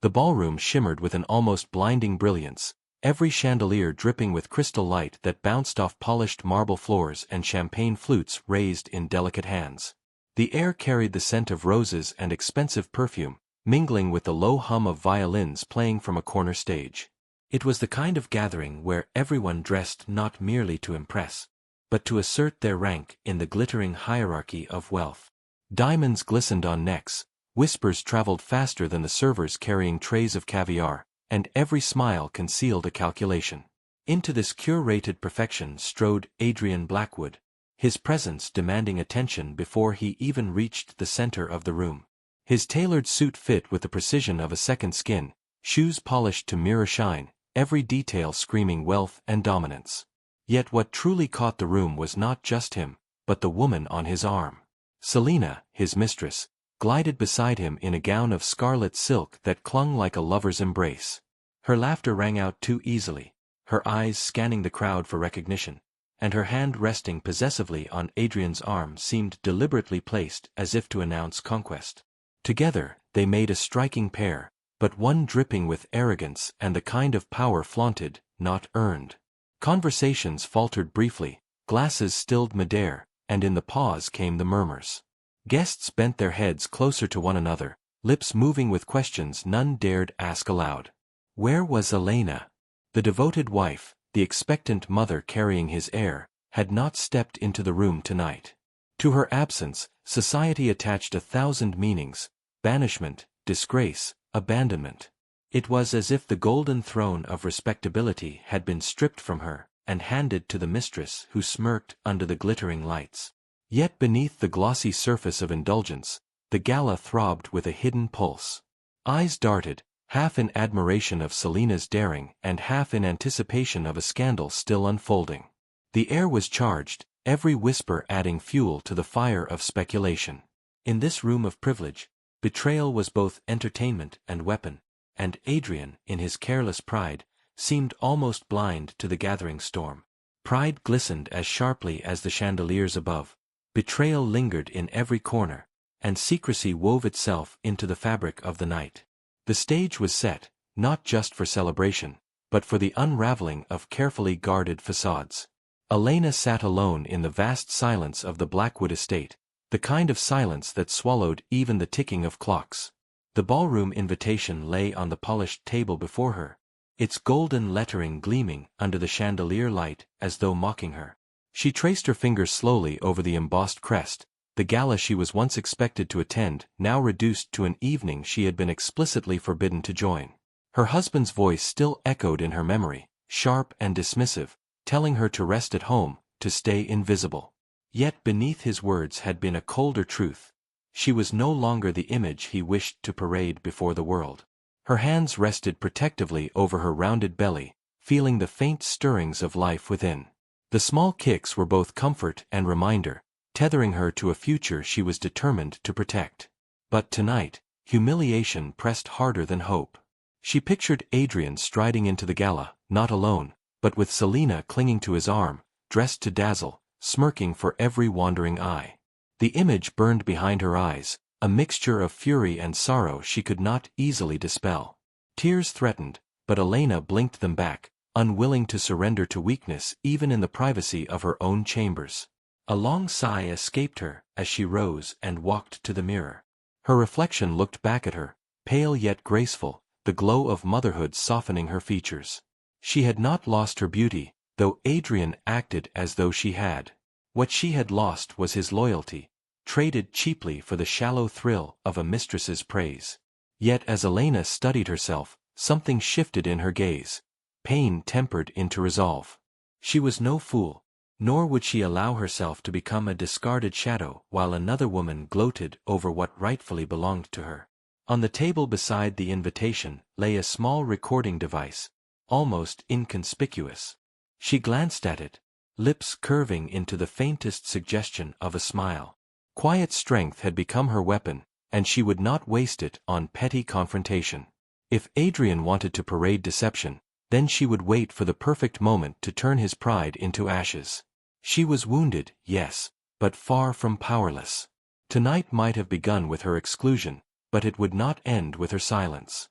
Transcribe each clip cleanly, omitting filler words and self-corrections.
The ballroom shimmered with an almost blinding brilliance, every chandelier dripping with crystal light that bounced off polished marble floors and champagne flutes raised in delicate hands. The air carried the scent of roses and expensive perfume, mingling with the low hum of violins playing from a corner stage. It was the kind of gathering where everyone dressed not merely to impress, but to assert their rank in the glittering hierarchy of wealth. Diamonds glistened on necks, whispers traveled faster than the servers carrying trays of caviar, and every smile concealed a calculation. Into this curated perfection strode Adrian Blackwood, his presence demanding attention before he even reached the center of the room. His tailored suit fit with the precision of a second skin, shoes polished to mirror shine, every detail screaming wealth and dominance. Yet what truly caught the room was not just him, but the woman on his arm. Selina, his mistress, glided beside him in a gown of scarlet silk that clung like a lover's embrace. Her laughter rang out too easily, her eyes scanning the crowd for recognition, and her hand resting possessively on Adrian's arm seemed deliberately placed as if to announce conquest. Together, they made a striking pair, but one dripping with arrogance and the kind of power flaunted, not earned. Conversations faltered briefly, glasses stilled midair, and in the pause came the murmurs. Guests bent their heads closer to one another, lips moving with questions none dared ask aloud. Where was Elena? The devoted wife, the expectant mother carrying his heir, had not stepped into the room tonight. To her absence, society attached 1,000 meanings: banishment, disgrace, abandonment. It was as if the golden throne of respectability had been stripped from her, and handed to the mistress who smirked under the glittering lights. Yet beneath the glossy surface of indulgence, the gala throbbed with a hidden pulse. Eyes darted, half in admiration of Selina's daring and half in anticipation of a scandal still unfolding. The air was charged, every whisper adding fuel to the fire of speculation. In this room of privilege, betrayal was both entertainment and weapon, and Adrian, in his careless pride, seemed almost blind to the gathering storm. Pride glistened as sharply as the chandeliers above. Betrayal lingered in every corner, and secrecy wove itself into the fabric of the night. The stage was set, not just for celebration, but for the unraveling of carefully guarded facades. Elena sat alone in the vast silence of the Blackwood estate, the kind of silence that swallowed even the ticking of clocks. The ballroom invitation lay on the polished table before her, its golden lettering gleaming under the chandelier light as though mocking her. She traced her fingers slowly over the embossed crest, the gala she was once expected to attend, now reduced to an evening she had been explicitly forbidden to join. Her husband's voice still echoed in her memory, sharp and dismissive, telling her to rest at home, to stay invisible. Yet beneath his words had been a colder truth. She was no longer the image he wished to parade before the world. Her hands rested protectively over her rounded belly, feeling the faint stirrings of life within. The small kicks were both comfort and reminder, tethering her to a future she was determined to protect. But tonight, humiliation pressed harder than hope. She pictured Adrian striding into the gala, not alone, but with Selina clinging to his arm, dressed to dazzle, smirking for every wandering eye. The image burned behind her eyes, a mixture of fury and sorrow she could not easily dispel. Tears threatened, but Elena blinked them back, unwilling to surrender to weakness even in the privacy of her own chambers. A long sigh escaped her as she rose and walked to the mirror. Her reflection looked back at her, pale yet graceful, the glow of motherhood softening her features. She had not lost her beauty, though Adrian acted as though she had. What she had lost was his loyalty, traded cheaply for the shallow thrill of a mistress's praise. Yet as Elena studied herself, something shifted in her gaze. Pain tempered into resolve. She was no fool, nor would she allow herself to become a discarded shadow while another woman gloated over what rightfully belonged to her. On the table beside the invitation lay a small recording device, almost inconspicuous. She glanced at it, lips curving into the faintest suggestion of a smile. Quiet strength had become her weapon, and she would not waste it on petty confrontation. If Adrian wanted to parade deception, then she would wait for the perfect moment to turn his pride into ashes. She was wounded, yes, but far from powerless. Tonight might have begun with her exclusion, but it would not end with her silence.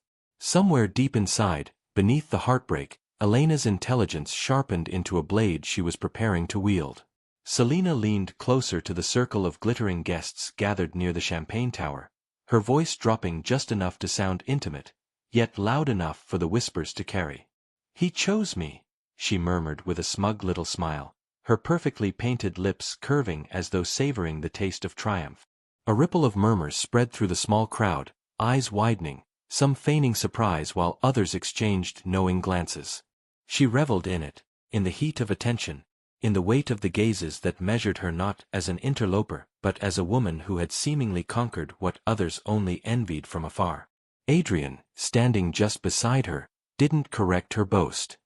Somewhere deep inside, beneath the heartbreak, Elena's intelligence sharpened into a blade she was preparing to wield. Selina leaned closer to the circle of glittering guests gathered near the champagne tower, her voice dropping just enough to sound intimate, yet loud enough for the whispers to carry. "He chose me," she murmured with a smug little smile, her perfectly painted lips curving as though savoring the taste of triumph. A ripple of murmurs spread through the small crowd, eyes widening, some feigning surprise while others exchanged knowing glances. She reveled in it, in the heat of attention, in the weight of the gazes that measured her not as an interloper but as a woman who had seemingly conquered what others only envied from afar. Adrian, standing just beside her, didn't correct her boast.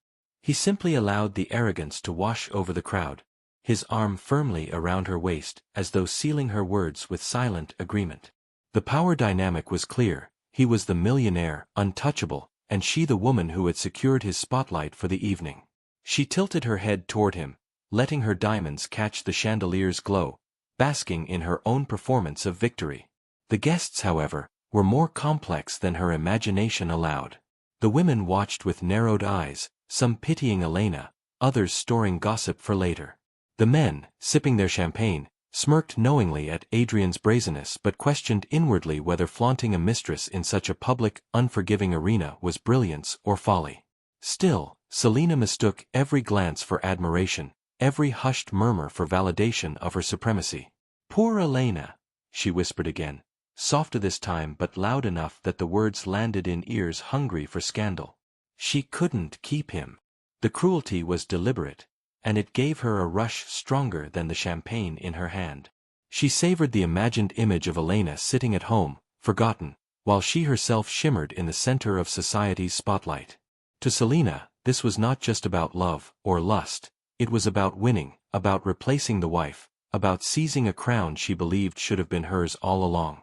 He simply allowed the arrogance to wash over the crowd, his arm firmly around her waist as though sealing her words with silent agreement. The power dynamic was clear. He was the millionaire, untouchable, and she the woman who had secured his spotlight for the evening. She tilted her head toward him, letting her diamonds catch the chandelier's glow, basking in her own performance of victory. The guests, however, were more complex than her imagination allowed. The women watched with narrowed eyes, some pitying Elena, others storing gossip for later. The men, sipping their champagne, smirked knowingly at Adrian's brazenness but questioned inwardly whether flaunting a mistress in such a public, unforgiving arena was brilliance or folly. Still, Selina mistook every glance for admiration, every hushed murmur for validation of her supremacy. "Poor Elena," she whispered again, softer this time but loud enough that the words landed in ears hungry for scandal. She couldn't keep him. The cruelty was deliberate, and it gave her a rush stronger than the champagne in her hand. She savored the imagined image of Elena sitting at home, forgotten, while she herself shimmered in the center of society's spotlight. To Selina, this was not just about love or lust, it was about winning, about replacing the wife, about seizing a crown she believed should have been hers all along.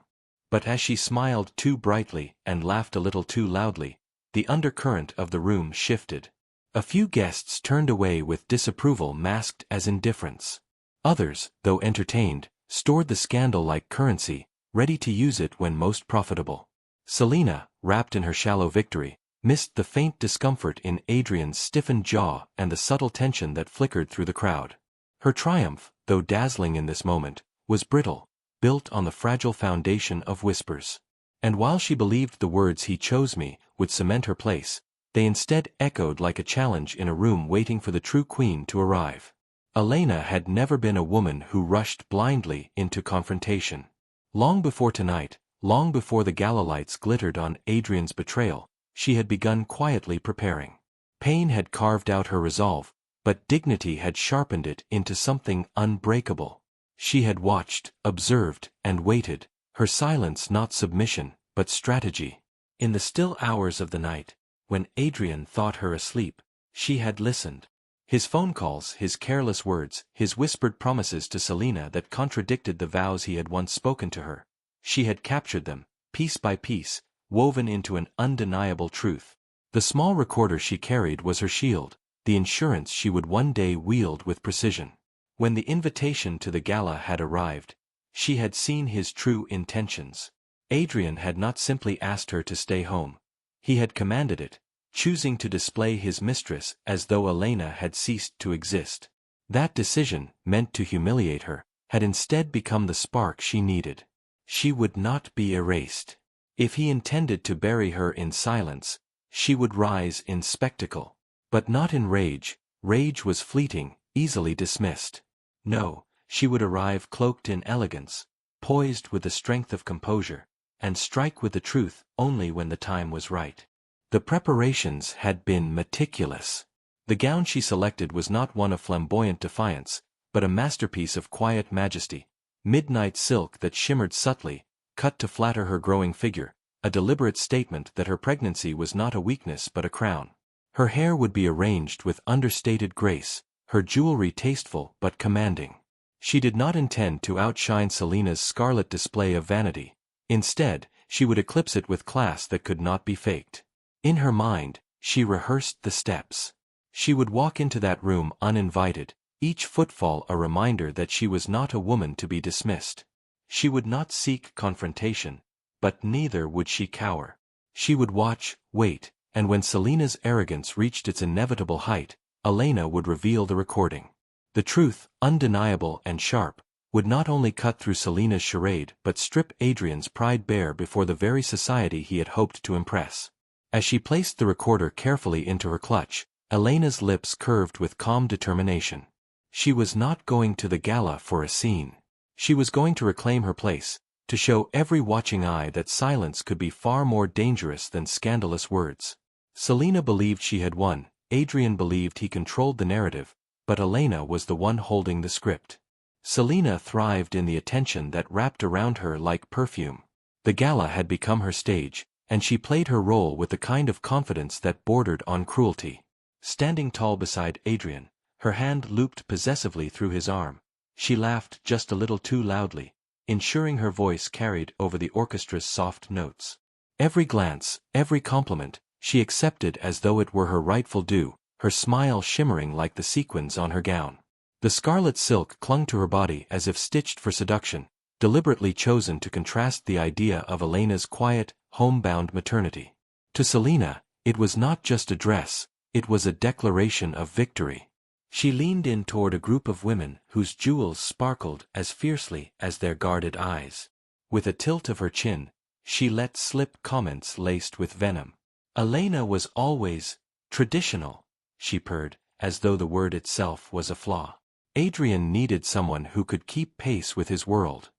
But as she smiled too brightly and laughed a little too loudly, the undercurrent of the room shifted. A few guests turned away with disapproval masked as indifference. Others, though entertained, stored the scandal like currency, ready to use it when most profitable. Selina, wrapped in her shallow victory, missed the faint discomfort in Adrian's stiffened jaw and the subtle tension that flickered through the crowd. Her triumph, though dazzling in this moment, was brittle, built on the fragile foundation of whispers. And while she believed the words "he chose me" would cement her place, they instead echoed like a challenge in a room waiting for the true queen to arrive. Elena had never been a woman who rushed blindly into confrontation. Long before tonight, long before the gala lights glittered on Adrian's betrayal, she had begun quietly preparing. Pain had carved out her resolve, but dignity had sharpened it into something unbreakable. She had watched, observed, and waited, her silence not submission, but strategy. In the still hours of the night, when Adrian thought her asleep, she had listened. His phone calls, his careless words, his whispered promises to Selina that contradicted the vows he had once spoken to her. She had captured them, piece by piece, woven into an undeniable truth. The small recorder she carried was her shield, the insurance she would one day wield with precision. When the invitation to the gala had arrived, she had seen his true intentions. Adrian had not simply asked her to stay home. He had commanded it, choosing to display his mistress as though Elena had ceased to exist. That decision, meant to humiliate her, had instead become the spark she needed. She would not be erased. If he intended to bury her in silence, she would rise in spectacle. But not in rage. Rage was fleeting, easily dismissed. No, she would arrive cloaked in elegance, poised with the strength of composure, and strike with the truth only when the time was right. The preparations had been meticulous. The gown she selected was not one of flamboyant defiance, but a masterpiece of quiet majesty, midnight silk that shimmered subtly, cut to flatter her growing figure, a deliberate statement that her pregnancy was not a weakness but a crown. Her hair would be arranged with understated grace, her jewelry tasteful but commanding. She did not intend to outshine Selina's scarlet display of vanity. Instead, she would eclipse it with class that could not be faked. In her mind, she rehearsed the steps. She would walk into that room uninvited, each footfall a reminder that she was not a woman to be dismissed. She would not seek confrontation, but neither would she cower. She would watch, wait, and when Selina's arrogance reached its inevitable height, Elena would reveal the recording. The truth, undeniable and sharp, would not only cut through Selina's charade but strip Adrian's pride bare before the very society he had hoped to impress. As she placed the recorder carefully into her clutch, Elena's lips curved with calm determination. She was not going to the gala for a scene. She was going to reclaim her place, to show every watching eye that silence could be far more dangerous than scandalous words. Selina believed she had won, Adrian believed he controlled the narrative, but Elena was the one holding the script. Selina thrived in the attention that wrapped around her like perfume. The gala had become her stage, and she played her role with the kind of confidence that bordered on cruelty. Standing tall beside Adrian, her hand looped possessively through his arm, she laughed just a little too loudly, ensuring her voice carried over the orchestra's soft notes. Every glance, every compliment, she accepted as though it were her rightful due, her smile shimmering like the sequins on her gown. The scarlet silk clung to her body as if stitched for seduction, deliberately chosen to contrast the idea of Elena's quiet, homebound maternity. To Selina, it was not just a dress, it was a declaration of victory. She leaned in toward a group of women whose jewels sparkled as fiercely as their guarded eyes. With a tilt of her chin, she let slip comments laced with venom. Elena was always traditional, she purred, as though the word itself was a flaw. Adrian needed someone who could keep pace with his world.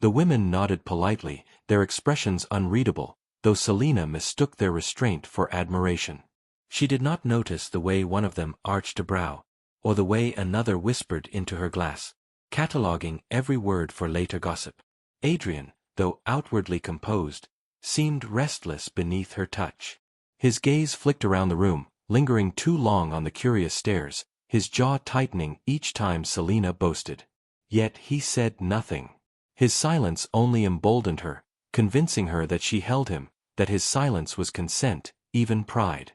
The women nodded politely, their expressions unreadable, though Selina mistook their restraint for admiration. She did not notice the way one of them arched a brow, or the way another whispered into her glass, cataloguing every word for later gossip. Adrian, though outwardly composed, seemed restless beneath her touch. His gaze flicked around the room, lingering too long on the curious stares, his jaw tightening each time Selina boasted. Yet he said nothing. His silence only emboldened her, convincing her that she held him, that his silence was consent, even pride.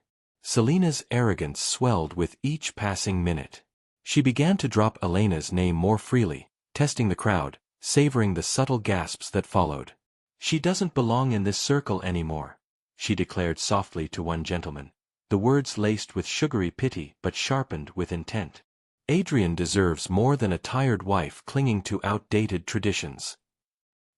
Selina's arrogance swelled with each passing minute. She began to drop Elena's name more freely, testing the crowd, savoring the subtle gasps that followed. "She doesn't belong in this circle anymore," she declared softly to one gentleman, the words laced with sugary pity but sharpened with intent. "Adrian deserves more than a tired wife clinging to outdated traditions."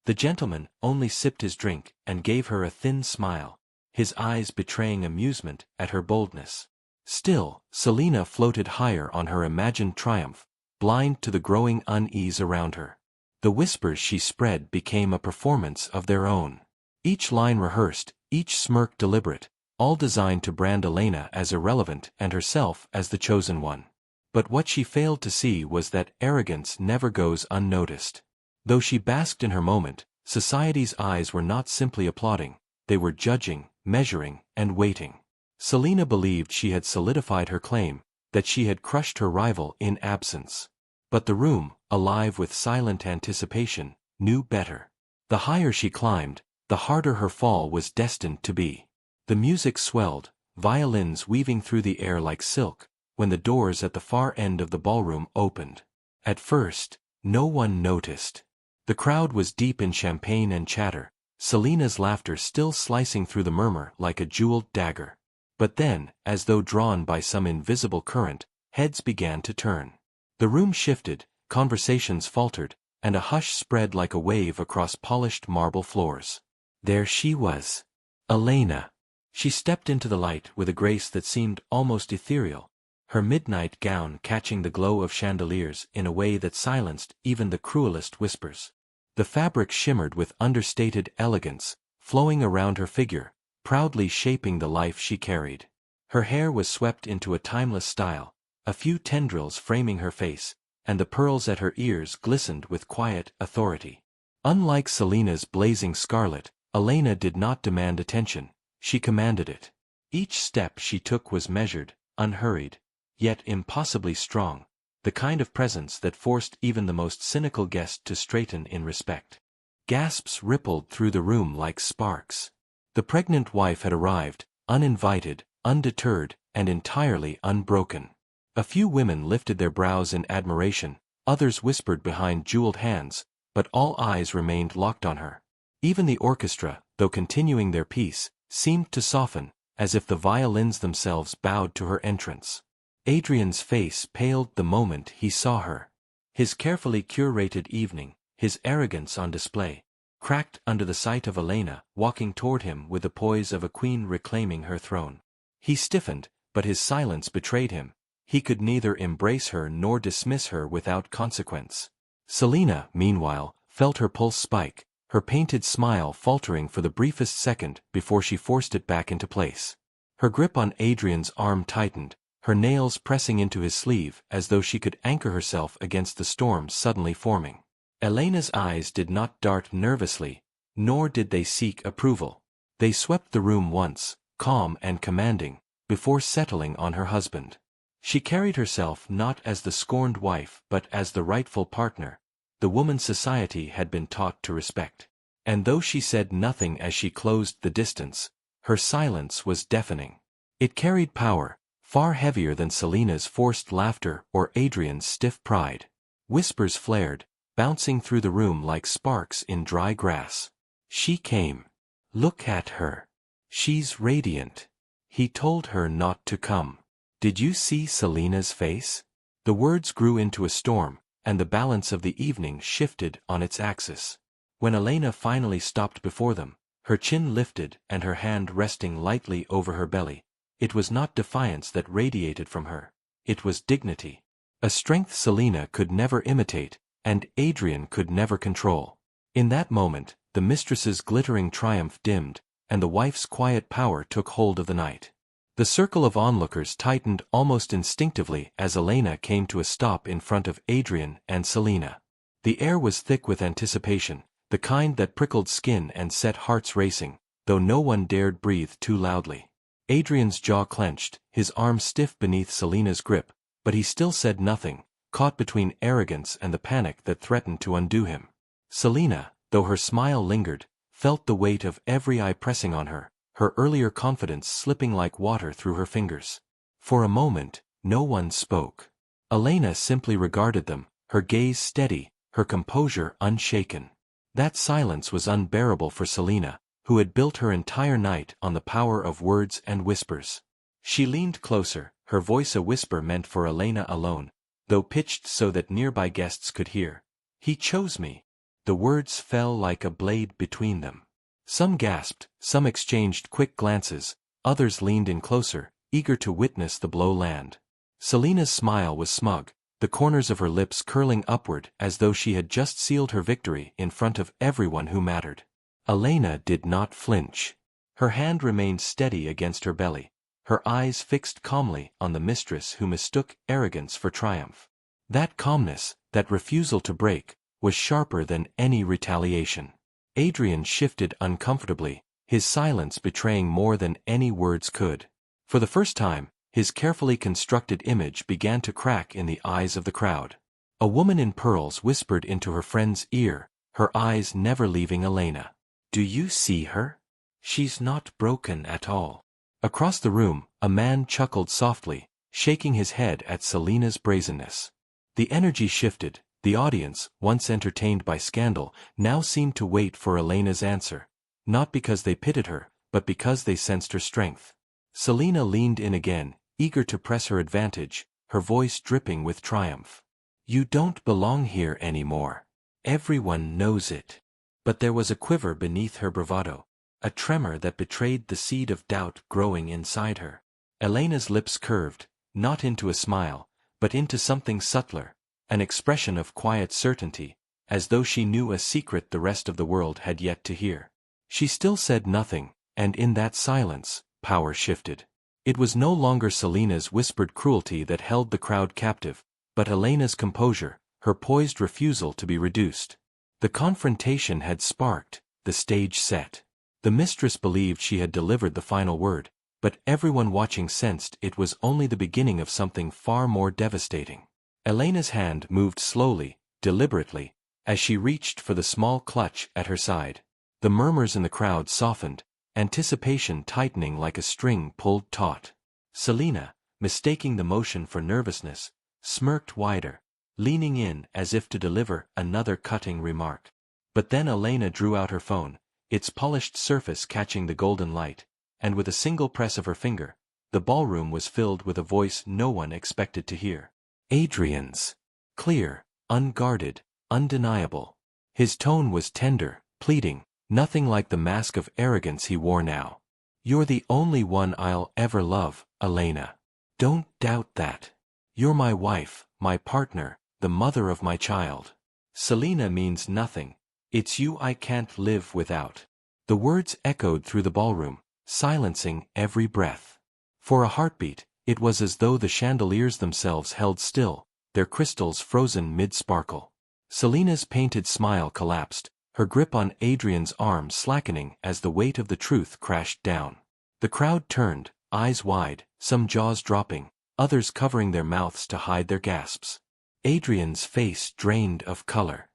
The gentleman only sipped his drink and gave her a thin smile, his eyes betraying amusement at her boldness. Still, Selina floated higher on her imagined triumph, blind to the growing unease around her. The whispers she spread became a performance of their own. Each line rehearsed, each smirk deliberate, all designed to brand Elena as irrelevant and herself as the chosen one. But what she failed to see was that arrogance never goes unnoticed. Though she basked in her moment, society's eyes were not simply applauding, they were judging, measuring, and waiting. Selina believed she had solidified her claim, that she had crushed her rival in absence. But the room, alive with silent anticipation, knew better. The higher she climbed, the harder her fall was destined to be. The music swelled, violins weaving through the air like silk, when the doors at the far end of the ballroom opened. At first, no one noticed. The crowd was deep in champagne and chatter, Selina's laughter still slicing through the murmur like a jeweled dagger. But then, as though drawn by some invisible current, heads began to turn. The room shifted, conversations faltered, and a hush spread like a wave across polished marble floors. There she was. Elena. She stepped into the light with a grace that seemed almost ethereal, her midnight gown catching the glow of chandeliers in a way that silenced even the cruelest whispers. The fabric shimmered with understated elegance, flowing around her figure, proudly shaping the life she carried. Her hair was swept into a timeless style, a few tendrils framing her face, and the pearls at her ears glistened with quiet authority. Unlike Selina's blazing scarlet, Elena did not demand attention, she commanded it. Each step she took was measured, unhurried, yet impossibly strong, the kind of presence that forced even the most cynical guest to straighten in respect. Gasps rippled through the room like sparks. The pregnant wife had arrived, uninvited, undeterred, and entirely unbroken. A few women lifted their brows in admiration, others whispered behind jeweled hands, but all eyes remained locked on her. Even the orchestra, though continuing their piece, seemed to soften, as if the violins themselves bowed to her entrance. Adrian's face paled the moment he saw her. His carefully curated evening, his arrogance on display, cracked under the sight of Elena walking toward him with the poise of a queen reclaiming her throne. He stiffened, but his silence betrayed him. He could neither embrace her nor dismiss her without consequence. Selina, meanwhile, felt her pulse spike, her painted smile faltering for the briefest second before she forced it back into place. Her grip on Adrian's arm tightened, her nails pressing into his sleeve as though she could anchor herself against the storm suddenly forming. Elena's eyes did not dart nervously, nor did they seek approval. They swept the room once, calm and commanding, before settling on her husband. She carried herself not as the scorned wife but as the rightful partner, the woman society had been taught to respect. And though she said nothing as she closed the distance, her silence was deafening. It carried power, far heavier than Selina's forced laughter or Adrian's stiff pride. Whispers flared, bouncing through the room like sparks in dry grass. She came. Look at her. She's radiant. He told her not to come. Did you see Selina's face? The words grew into a storm, and the balance of the evening shifted on its axis. When Elena finally stopped before them, her chin lifted and her hand resting lightly over her belly, it was not defiance that radiated from her. It was dignity. A strength Selina could never imitate, and Adrian could never control. In that moment, the mistress's glittering triumph dimmed, and the wife's quiet power took hold of the night. The circle of onlookers tightened almost instinctively as Elena came to a stop in front of Adrian and Selina. The air was thick with anticipation, the kind that prickled skin and set hearts racing, though no one dared breathe too loudly. Adrian's jaw clenched, his arm stiff beneath Selina's grip, but he still said nothing, caught between arrogance and the panic that threatened to undo him. Selina, though her smile lingered, felt the weight of every eye pressing on her, her earlier confidence slipping like water through her fingers. For a moment, no one spoke. Elena simply regarded them, her gaze steady, her composure unshaken. That silence was unbearable for Selina, who had built her entire night on the power of words and whispers. She leaned closer, her voice a whisper meant for Elena alone, though pitched so that nearby guests could hear. He chose me. The words fell like a blade between them. Some gasped, some exchanged quick glances, others leaned in closer, eager to witness the blow land. Selina's smile was smug, the corners of her lips curling upward as though she had just sealed her victory in front of everyone who mattered. Elena did not flinch. Her hand remained steady against her belly, her eyes fixed calmly on the mistress who mistook arrogance for triumph. That calmness, that refusal to break, was sharper than any retaliation. Adrian shifted uncomfortably, his silence betraying more than any words could. For the first time, his carefully constructed image began to crack in the eyes of the crowd. A woman in pearls whispered into her friend's ear, her eyes never leaving Elena. "Do you see her? She's not broken at all." Across the room, a man chuckled softly, shaking his head at Selina's brazenness. The energy shifted. The audience, once entertained by scandal, now seemed to wait for Elena's answer, not because they pitied her, but because they sensed her strength. Selina leaned in again, eager to press her advantage, her voice dripping with triumph. "You don't belong here anymore. Everyone knows it." But there was a quiver beneath her bravado, a tremor that betrayed the seed of doubt growing inside her. Elena's lips curved, not into a smile, but into something subtler, an expression of quiet certainty, as though she knew a secret the rest of the world had yet to hear. She still said nothing, and in that silence, power shifted. It was no longer Selina's whispered cruelty that held the crowd captive, but Elena's composure, her poised refusal to be reduced. The confrontation had sparked, the stage set. The mistress believed she had delivered the final word, but everyone watching sensed it was only the beginning of something far more devastating. Elena's hand moved slowly, deliberately, as she reached for the small clutch at her side. The murmurs in the crowd softened, anticipation tightening like a string pulled taut. Selina, mistaking the motion for nervousness, smirked wider, leaning in as if to deliver another cutting remark. But then Elena drew out her phone, its polished surface catching the golden light, and with a single press of her finger, the ballroom was filled with a voice no one expected to hear. Adrian's. Clear, unguarded, undeniable. His tone was tender, pleading, nothing like the mask of arrogance he wore now. You're the only one I'll ever love, Elena. Don't doubt that. You're my wife, my partner, the mother of my child. Selena means nothing. It's you I can't live without. The words echoed through the ballroom, silencing every breath. For a heartbeat, it was as though the chandeliers themselves held still, their crystals frozen mid-sparkle. Selena's painted smile collapsed, her grip on Adrian's arm slackening as the weight of the truth crashed down. The crowd turned, eyes wide, some jaws dropping, others covering their mouths to hide their gasps. Adrian's face drained of color.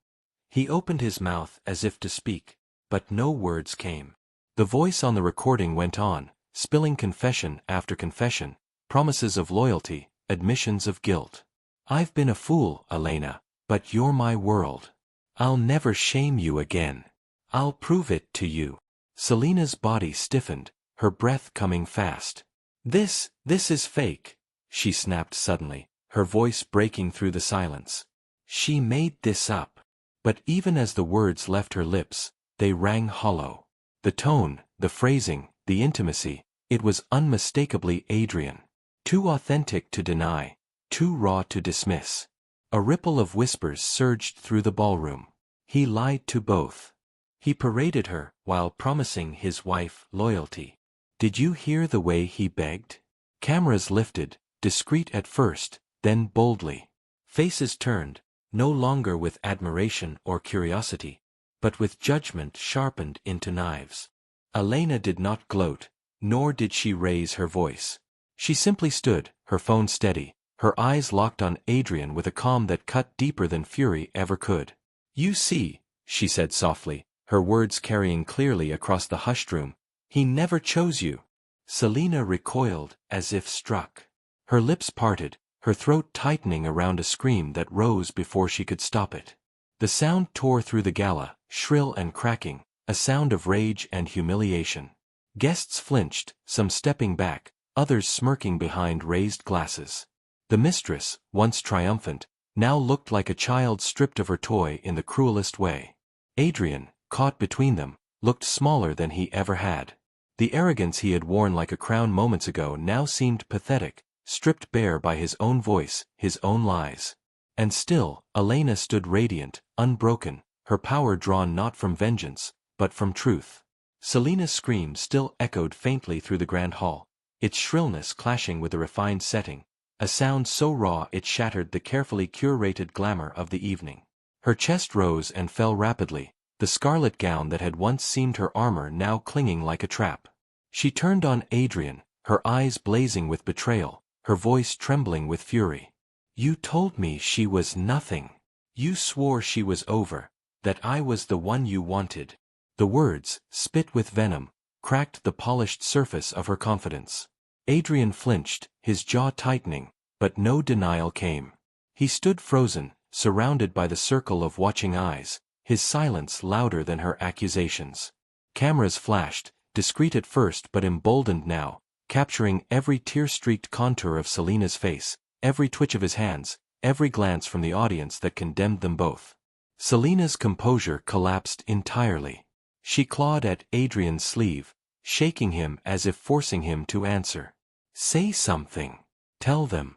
He opened his mouth as if to speak, but no words came. The voice on the recording went on, spilling confession after confession, promises of loyalty, admissions of guilt. I've been a fool, Elena, but you're my world. I'll never shame you again. I'll prove it to you. Selena's body stiffened, her breath coming fast. This is fake, she snapped suddenly, her voice breaking through the silence. She made this up. But even as the words left her lips, they rang hollow. The tone, the phrasing, the intimacy, it was unmistakably Adrian. Too authentic to deny, too raw to dismiss. A ripple of whispers surged through the ballroom. He lied to both. He paraded her while promising his wife loyalty. Did you hear the way he begged? Cameras lifted, discreet at first, then boldly. Faces turned, no longer with admiration or curiosity, but with judgment sharpened into knives. Elena did not gloat, nor did she raise her voice. She simply stood, her phone steady, her eyes locked on Adrian with a calm that cut deeper than fury ever could. You see, she said softly, her words carrying clearly across the hushed room, he never chose you. Selena recoiled as if struck. Her lips parted, her throat tightening around a scream that rose before she could stop it. The sound tore through the gala, shrill and cracking, a sound of rage and humiliation. Guests flinched, some stepping back, others smirking behind raised glasses. The mistress, once triumphant, now looked like a child stripped of her toy in the cruelest way. Adrian, caught between them, looked smaller than he ever had. The arrogance he had worn like a crown moments ago now seemed pathetic, stripped bare by his own voice, his own lies. And still, Elena stood radiant, unbroken, her power drawn not from vengeance, but from truth. Selena's scream still echoed faintly through the grand hall, its shrillness clashing with the refined setting, a sound so raw it shattered the carefully curated glamour of the evening. Her chest rose and fell rapidly, the scarlet gown that had once seemed her armor now clinging like a trap. She turned on Adrian, her eyes blazing with betrayal, her voice trembling with fury. You told me she was nothing. You swore she was over, that I was the one you wanted. The words, spit with venom, cracked the polished surface of her confidence. Adrian flinched, his jaw tightening, but no denial came. He stood frozen, surrounded by the circle of watching eyes, his silence louder than her accusations. Cameras flashed, discreet at first but emboldened now, capturing every tear-streaked contour of Selena's face, every twitch of his hands, every glance from the audience that condemned them both. Selena's composure collapsed entirely. She clawed at Adrian's sleeve, shaking him as if forcing him to answer. Say something. Tell them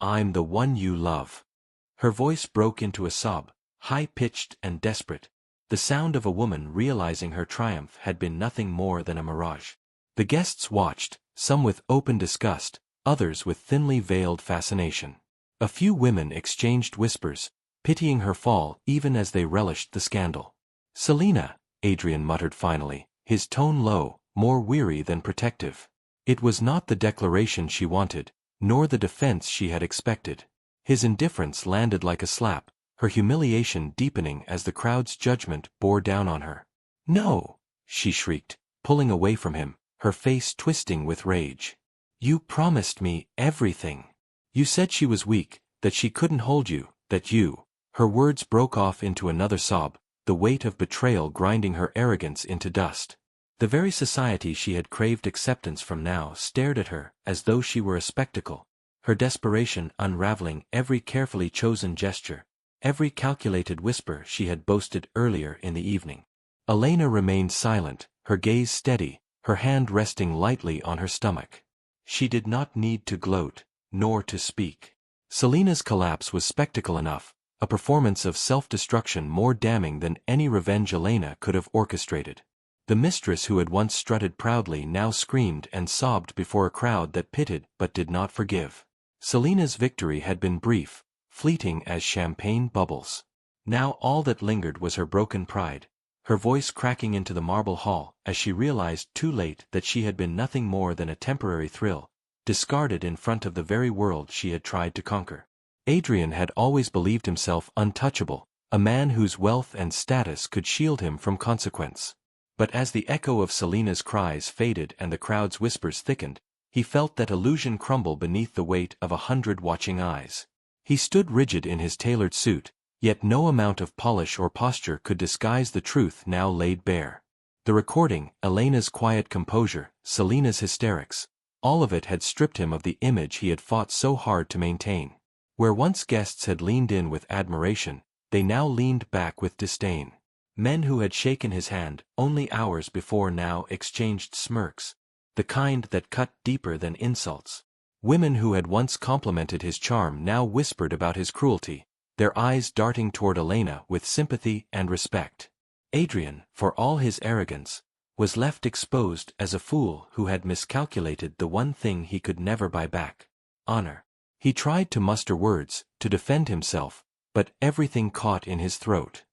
I'm the one you love. Her voice broke into a sob, high-pitched and desperate, the sound of a woman realizing her triumph had been nothing more than a mirage. The guests watched, some with open disgust, others with thinly veiled fascination. A few women exchanged whispers, pitying her fall even as they relished the scandal. Selena, Adrian muttered finally, his tone low, more weary than protective. It was not the declaration she wanted, nor the defense she had expected. His indifference landed like a slap, her humiliation deepening as the crowd's judgment bore down on her. No, she shrieked, pulling away from him, her face twisting with rage. You promised me everything. You said she was weak, that she couldn't hold you, that you... Her words broke off into another sob, the weight of betrayal grinding her arrogance into dust. The very society she had craved acceptance from now stared at her as though she were a spectacle, her desperation unraveling every carefully chosen gesture, every calculated whisper she had boasted earlier in the evening. Elena remained silent, her gaze steady, her hand resting lightly on her stomach. She did not need to gloat, nor to speak. Selina's collapse was spectacle enough, a performance of self-destruction more damning than any revenge Elena could have orchestrated. The mistress who had once strutted proudly now screamed and sobbed before a crowd that pitied but did not forgive. Selina's victory had been brief, fleeting as champagne bubbles. Now all that lingered was her broken pride, her voice cracking into the marble hall as she realized too late that she had been nothing more than a temporary thrill, discarded in front of the very world she had tried to conquer. Adrian had always believed himself untouchable, a man whose wealth and status could shield him from consequence. But as the echo of Selina's cries faded and the crowd's whispers thickened, he felt that illusion crumble beneath the weight of 100 watching eyes. He stood rigid in his tailored suit, yet no amount of polish or posture could disguise the truth now laid bare. The recording, Elena's quiet composure, Selina's hysterics, all of it had stripped him of the image he had fought so hard to maintain. Where once guests had leaned in with admiration, they now leaned back with disdain. Men who had shaken his hand only hours before now exchanged smirks, the kind that cut deeper than insults. Women who had once complimented his charm now whispered about his cruelty, their eyes darting toward Elena with sympathy and respect. Adrian, for all his arrogance, was left exposed as a fool who had miscalculated the one thing he could never buy back: honor. He tried to muster words, to defend himself, but everything caught in his throat.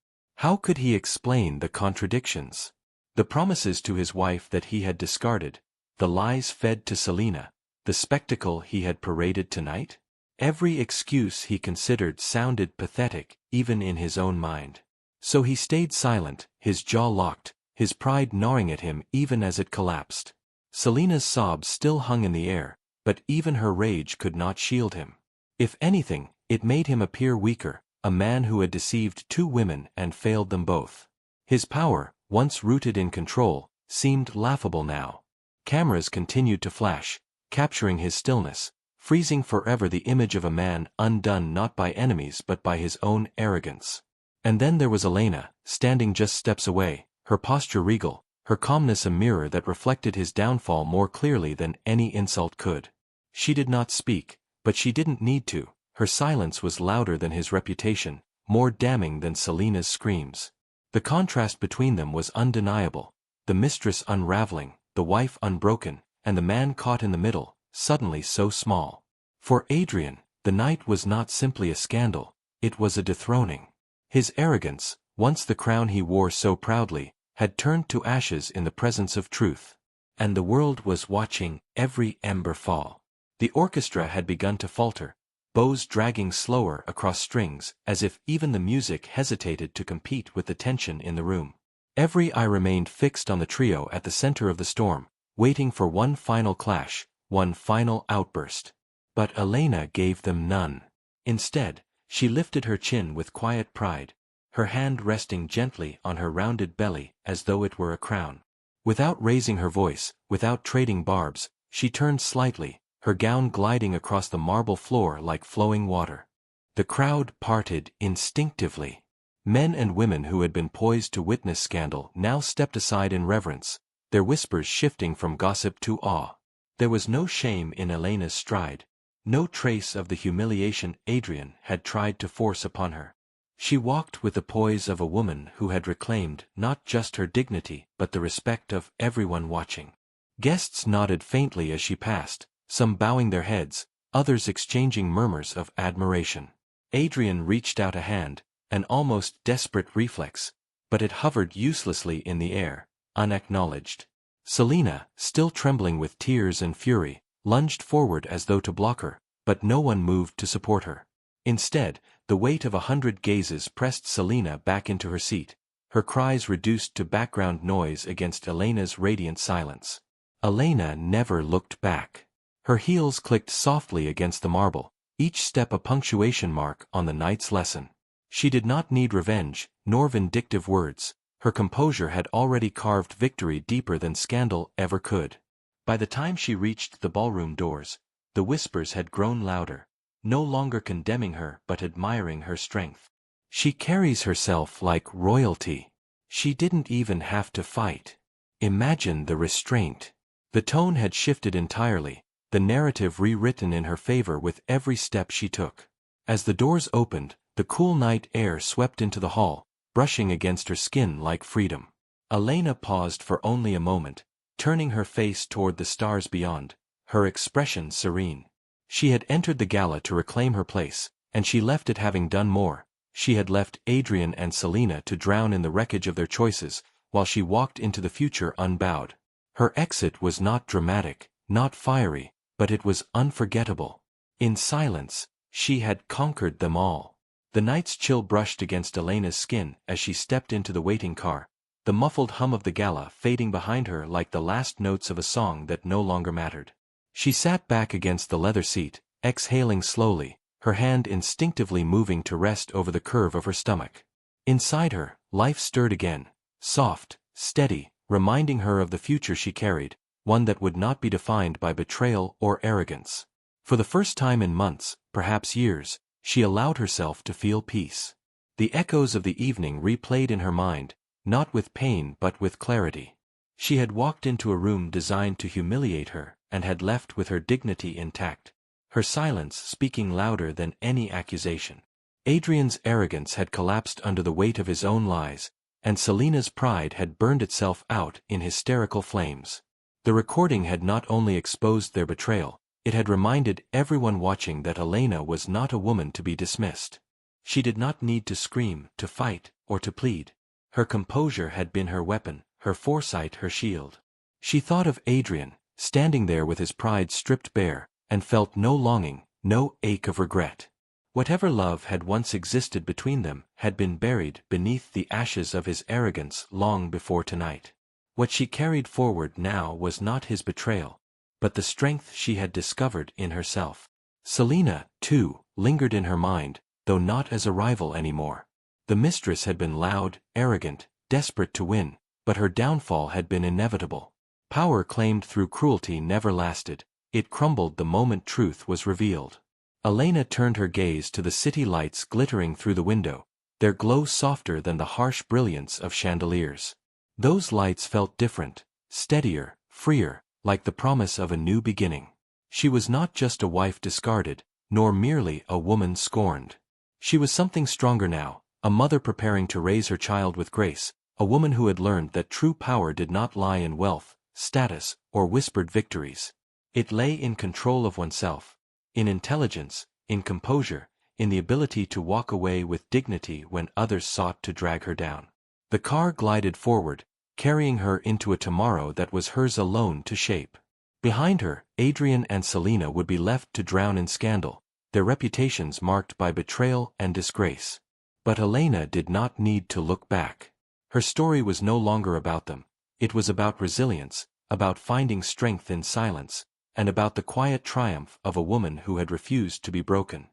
How could he explain the contradictions? The promises to his wife that he had discarded, the lies fed to Selina, the spectacle he had paraded tonight? Every excuse he considered sounded pathetic, even in his own mind. So he stayed silent, his jaw locked, his pride gnawing at him even as it collapsed. Selina's sobs still hung in the air, but even her rage could not shield him. If anything, it made him appear weaker, a man who had deceived 2 women and failed them both. His power, once rooted in control, seemed laughable now. Cameras continued to flash, capturing his stillness, freezing forever the image of a man undone not by enemies but by his own arrogance. And then there was Elena, standing just steps away, her posture regal, her calmness a mirror that reflected his downfall more clearly than any insult could. She did not speak, but she didn't need to. Her silence was louder than his reputation, more damning than Selina's screams. The contrast between them was undeniable, the mistress unraveling, the wife unbroken, and the man caught in the middle, suddenly so small. For Adrian, the night was not simply a scandal, it was a dethroning. His arrogance, once the crown he wore so proudly, had turned to ashes in the presence of truth. And the world was watching every ember fall. The orchestra had begun to falter, bows dragging slower across strings, as if even the music hesitated to compete with the tension in the room. Every eye remained fixed on the trio at the center of the storm, waiting for one final clash, one final outburst. But Elena gave them none. Instead, she lifted her chin with quiet pride, her hand resting gently on her rounded belly as though it were a crown. Without raising her voice, without trading barbs, she turned slightly, her gown gliding across the marble floor like flowing water. The crowd parted instinctively. Men and women who had been poised to witness scandal now stepped aside in reverence, their whispers shifting from gossip to awe. There was no shame in Elena's stride, no trace of the humiliation Adrian had tried to force upon her. She walked with the poise of a woman who had reclaimed not just her dignity but the respect of everyone watching. Guests nodded faintly as she passed, some bowing their heads, others exchanging murmurs of admiration. Adrian reached out a hand, an almost desperate reflex, but it hovered uselessly in the air, unacknowledged. Selina, still trembling with tears and fury, lunged forward as though to block her, but no one moved to support her. Instead, the weight of 100 gazes pressed Selina back into her seat, her cries reduced to background noise against Elena's radiant silence. Elena never looked back. Her heels clicked softly against the marble, each step a punctuation mark on the night's lesson. She did not need revenge, nor vindictive words, Her composure had already carved victory deeper than scandal ever could. By the time she reached the ballroom doors, the whispers had grown louder, no longer condemning her but admiring her strength. She carries herself like royalty. She didn't even have to fight. Imagine the restraint. The tone had shifted entirely, the narrative rewritten in her favor with every step she took. As the doors opened, the cool night air swept into the hall, brushing against her skin like freedom. Elena paused for only a moment, turning her face toward the stars beyond, her expression serene. She had entered the gala to reclaim her place, and she left it having done more. She had left Adrian and Selina to drown in the wreckage of their choices, while she walked into the future unbowed. Her exit was not dramatic, not fiery, but it was unforgettable. In silence, she had conquered them all. The night's chill brushed against Elena's skin as she stepped into the waiting car, the muffled hum of the gala fading behind her like the last notes of a song that no longer mattered. She sat back against the leather seat, exhaling slowly, her hand instinctively moving to rest over the curve of her stomach. Inside her, life stirred again, soft, steady, reminding her of the future she carried, one that would not be defined by betrayal or arrogance. For the first time in months, perhaps years, she allowed herself to feel peace. The echoes of the evening replayed in her mind, not with pain but with clarity. She had walked into a room designed to humiliate her, and had left with her dignity intact, her silence speaking louder than any accusation. Adrian's arrogance had collapsed under the weight of his own lies, and Selina's pride had burned itself out in hysterical flames. The recording had not only exposed their betrayal, it had reminded everyone watching that Elena was not a woman to be dismissed. She did not need to scream, to fight, or to plead. Her composure had been her weapon, her foresight her shield. She thought of Adrian, standing there with his pride stripped bare, and felt no longing, no ache of regret. Whatever love had once existed between them had been buried beneath the ashes of his arrogance long before tonight. What she carried forward now was not his betrayal, but the strength she had discovered in herself. Selina, too, lingered in her mind, though not as a rival anymore. The mistress had been loud, arrogant, desperate to win, but her downfall had been inevitable. Power claimed through cruelty never lasted, it crumbled the moment truth was revealed. Elena turned her gaze to the city lights glittering through the window, their glow softer than the harsh brilliance of chandeliers. Those lights felt different, steadier, freer, like the promise of a new beginning. She was not just a wife discarded, nor merely a woman scorned. She was something stronger now, a mother preparing to raise her child with grace, a woman who had learned that true power did not lie in wealth, status, or whispered victories. It lay in control of oneself, in intelligence, in composure, in the ability to walk away with dignity when others sought to drag her down. The car glided forward, carrying her into a tomorrow that was hers alone to shape. Behind her, Adrian and Selina would be left to drown in scandal, their reputations marked by betrayal and disgrace. But Elena did not need to look back. Her story was no longer about them. It was about resilience, about finding strength in silence, and about the quiet triumph of a woman who had refused to be broken.